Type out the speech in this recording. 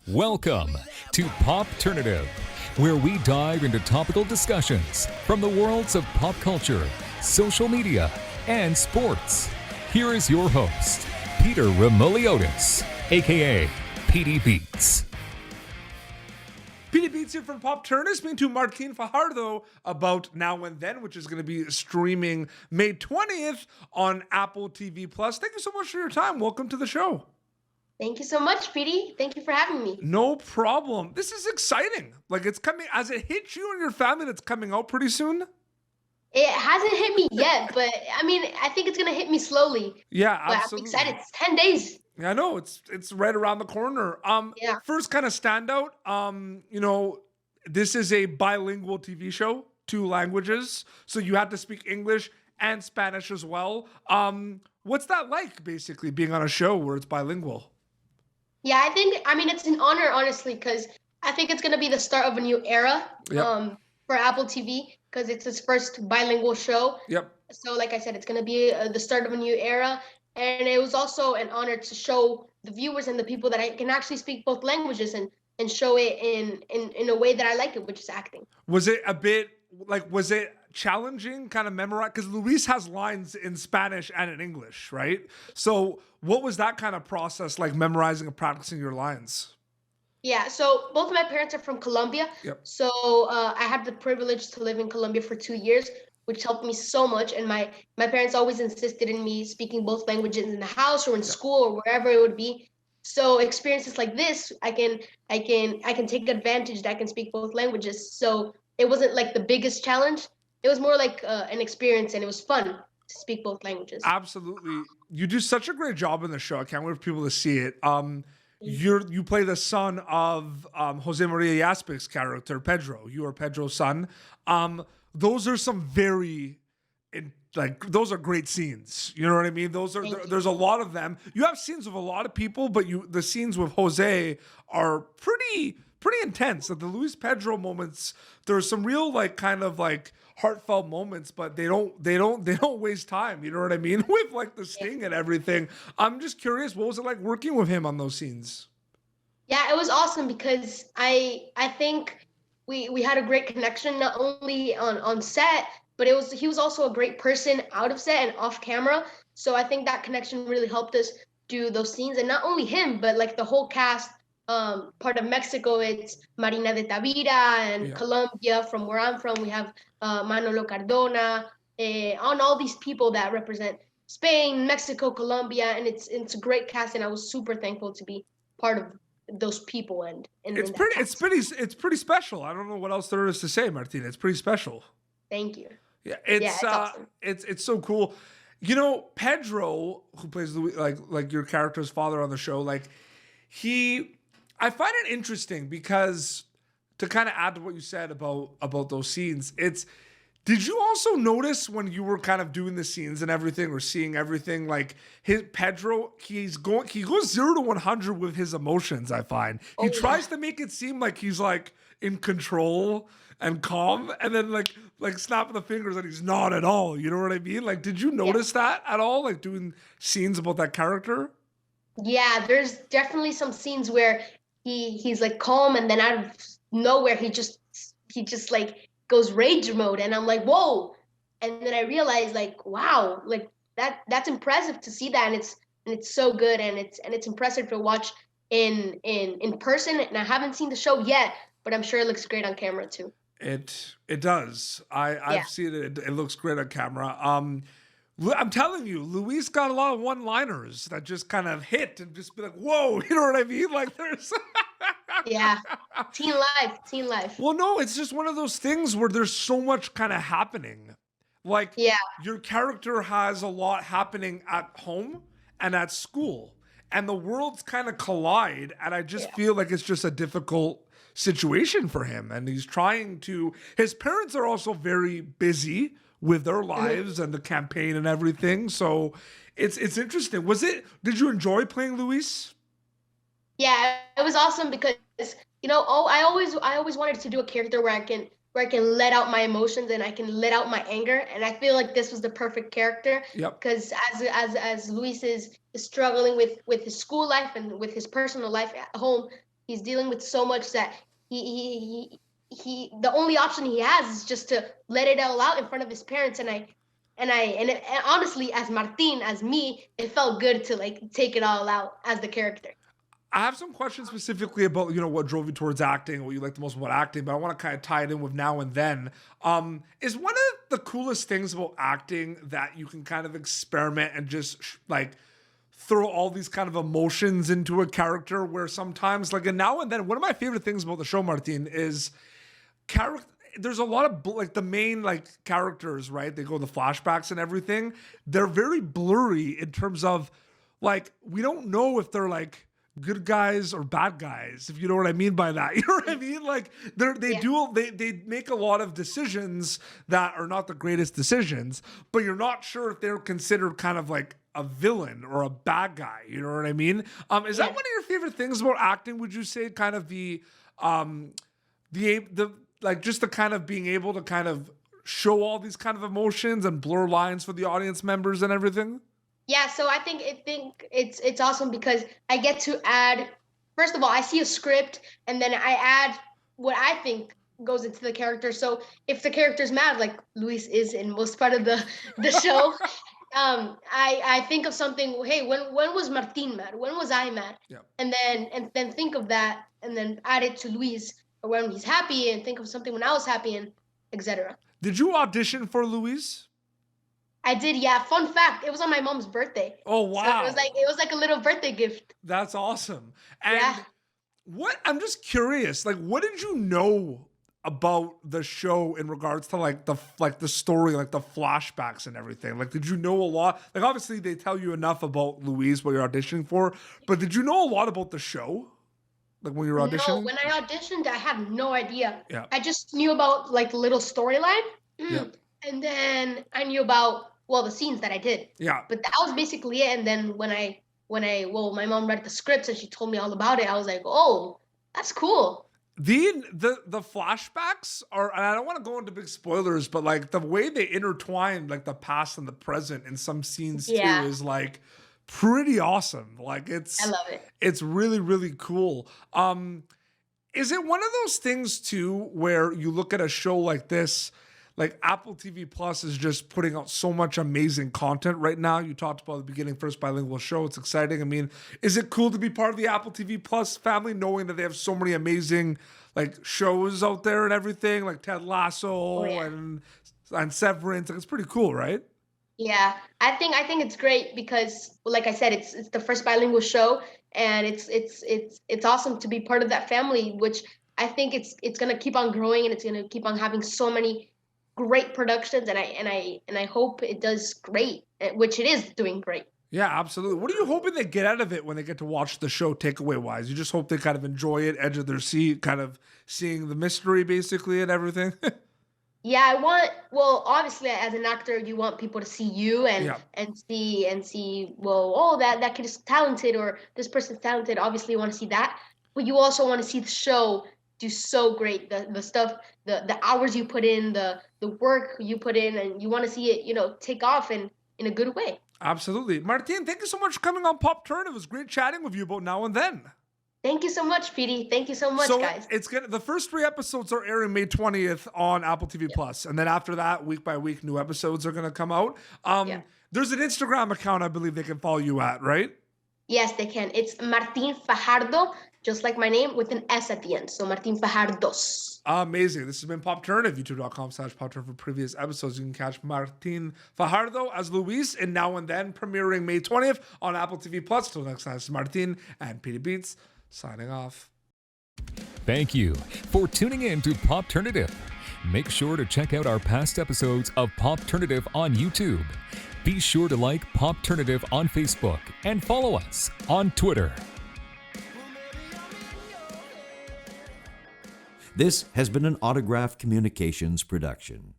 Welcome to Popternative, where we dive into topical discussions from the worlds of pop culture, social media, and sports. Here is your host, Peter Remoliotis, aka PD Beats. PD Beats here from Popternative, speaking to Martín Fajardo about Now and Then, which is going to be streaming May 20th on Apple TV+. Thank you so much for your time. Welcome to the show. Thank you so much, PD. Thank you for having me. No problem. This is exciting. Like, it's coming, as it hits you and your family, that's coming out pretty soon? It hasn't hit me yet, but I mean, I think it's going to hit me slowly. Yeah, But absolutely. I'm excited. It's 10 days. Yeah, I know, it's right around the corner. Yeah. First kind of standout, this is a bilingual TV show, 2 languages, so you have to speak English and Spanish as well. What's that like, basically, being on a show where it's bilingual? Yeah, I mean, it's an honor, honestly, because I think it's going to be the start of a new era Yep. for Apple TV, because it's its first bilingual show. Yep. So like I said, it's going to be the start of a new era. And it was also an honor to show the viewers and the people that I can actually speak both languages and show it in a way that I like it, which is acting. Was it a bit, was it challenging, kind of memorize? Because Luis has lines in Spanish and in English, right? So what was that kind of process like, memorizing and practicing your lines? Yeah, so both of my parents are from Colombia. Yep. So I had the privilege to live in Colombia for 2 years, which helped me so much. And my parents always insisted in me speaking both languages in the house or in school or wherever it would be. So experiences like this, I can take advantage that I can speak both languages. So it wasn't like the biggest challenge. It was more like an experience, and it was fun to speak both languages. Absolutely. You do such a great job in the show. I can't wait for people to see it. You play the son of José María Yazpik's character, Pedro. You are Pedro's son. Those are some those are great scenes. You know what I mean? There's a lot of them. You have scenes with a lot of people, but the scenes with Jose are pretty intense. Like the Luis Pedro moments, there's some real heartfelt moments, but they don't waste time. You know what I mean? With the sting and everything. I'm just curious, what was it like working with him on those scenes? Yeah, it was awesome because I think we had a great connection, not only on set, but he was also a great person out of set and off camera. So I think that connection really helped us do those scenes. And not only him, but like the whole cast. Part of Mexico, it's Marina de Tavira, and Colombia, from where I'm from, we have Manolo Cardona, on all these people that represent Spain, Mexico, Colombia, and it's a great cast, and I was super thankful to be part of those people. And it's pretty special. I don't know what else there is to say, Martina. It's pretty special. Thank you. Yeah, it's awesome. It's so cool. You know, Pedro, who plays like your character's father on the show, I find it interesting because, to kind of add to what you said about those scenes, did you also notice when you were kind of doing the scenes and everything, or seeing everything, like Pedro, he goes 0 to 100 with his emotions, I find. He tries to make it seem like he's like in control and calm, and then like snapping the fingers, and he's not at all. You know what I mean? Like, did you notice that at all, like doing scenes about that character? Yeah, there's definitely some scenes where he's like calm, and then out of nowhere he just like goes rage mode, and I'm like, whoa. And then I realized, like, wow, like that's impressive to see that, and it's so good, and it's impressive to watch in person. And I haven't seen the show yet, but I'm sure it looks great on camera too. It does. I've seen it. It looks great on camera. I'm telling you, Luis got a lot of one-liners that just kind of hit and just be like, whoa, you know what I mean? Like, there's... Yeah, teen life. Well, no, it's just one of those things where there's so much kind of happening. Like, your character has a lot happening at home and at school, and the worlds kind of collide, and I just feel like it's just a difficult situation for him, and his parents are also very busy with their lives and the campaign and everything. So it's interesting. Did you enjoy playing Luis? Yeah, it was awesome because, I always wanted to do a character where I can let out my emotions and I can let out my anger. And I feel like this was the perfect character. Yep. Because as Luis is struggling with his school life and with his personal life at home, he's dealing with so much that he the only option he has is just to let it all out in front of his parents. And honestly, as Martin, as me, it felt good to like take it all out as the character. I have some questions specifically about, what drove you towards acting, what you like the most about acting, but I want to kind of tie it in with Now and Then. Is one of the coolest things about acting that you can kind of experiment and just like throw all these kind of emotions into a character, where sometimes, like in Now and Then, one of my favorite things about the show, Martin, is there's a lot of like the main like characters, right? They go the flashbacks and everything. They're very blurry in terms of like, we don't know if they're like good guys or bad guys, if you know what I mean by that. You know what I mean? Like they make a lot of decisions that are not the greatest decisions, but you're not sure if they're considered kind of like a villain or a bad guy. You know what I mean? Is that one of your favorite things about acting? Would you say kind of the like just the kind of being able to kind of show all these kind of emotions and blur lines for the audience members and everything? Yeah, so I think it's awesome because I get to add, first of all, I see a script and then I add what I think goes into the character. So if the character's mad, like Luis is in most part of the show, I think of something, hey, when was Martin mad? When was I mad? Yeah. And then think of that and then add it to Luis, or when he's happy, and think of something when I was happy, and etc. Did you audition for Luis? I did, yeah. Fun fact, it was on my mom's birthday. Oh wow. So it was like a little birthday gift. That's awesome. And I'm just curious, like what did you know about the show in regards to like the story, like the flashbacks and everything? Like did you know a lot? Like obviously they tell you enough about Luis, what you're auditioning for, but did you know a lot about the show? Like when you were auditioning? No, when I auditioned, I had no idea. Yeah. I just knew about like the little storyline. Yeah. And then I knew about, the scenes that I did. Yeah. But that was basically it. And then when my mom read the scripts and she told me all about it, I was like, oh, that's cool. The flashbacks are, and I don't want to go into big spoilers, but like the way they intertwine like the past and the present in some scenes too is like pretty awesome. Like I love it. It's really, really cool. Is it one of those things too where you look at a show like this, like Apple TV Plus is just putting out so much amazing content right now? You talked about the beginning, first bilingual show. It's exciting. I mean, is it cool to be part of the Apple TV Plus family, knowing that they have so many amazing like shows out there and everything, like Ted Lasso and Severance? Like, it's pretty cool, right? Yeah, I think it's great because, like I said, it's the first bilingual show, and it's awesome to be part of that family, which I think it's gonna keep on growing, and it's gonna keep on having so many great productions, and I hope it does great, which it is doing great. Yeah, absolutely. What are you hoping they get out of it when they get to watch the show, takeaway wise? You just hope they kind of enjoy it, edge of their seat, kind of seeing the mystery basically and everything? Yeah, obviously as an actor, you want people to see you and see, that kid is talented, or this person's talented. Obviously you want to see that, but you also want to see the show do so great, the stuff, the hours you put in, the work you put in, and you want to see it, take off in a good way. Absolutely. Martin, thank you so much for coming on Pop Turn. It was great chatting with you about Now and Then. Thank you so much, Petey. Thank you so much, guys. The first 3 episodes are airing May 20th on Apple TV Plus, and then after that, week by week, new episodes are going to come out. There's an Instagram account I believe they can follow you at, right? Yes, they can. It's Martín Fajardo, just like my name, with an S at the end. So Martín Fajardos. Amazing. This has been Pop Turn at youtube.com/PopTurn for previous episodes. You can catch Martín Fajardo as Luis in Now and Then, premiering May 20th on Apple TV Plus. Till next time, this is Martin and Petey Beats signing off. Thank you for tuning in to Popternative. Make sure to check out our past episodes of Popternative on YouTube. Be sure to like Popternative on Facebook and follow us on Twitter. This has been an Autograph Communications production.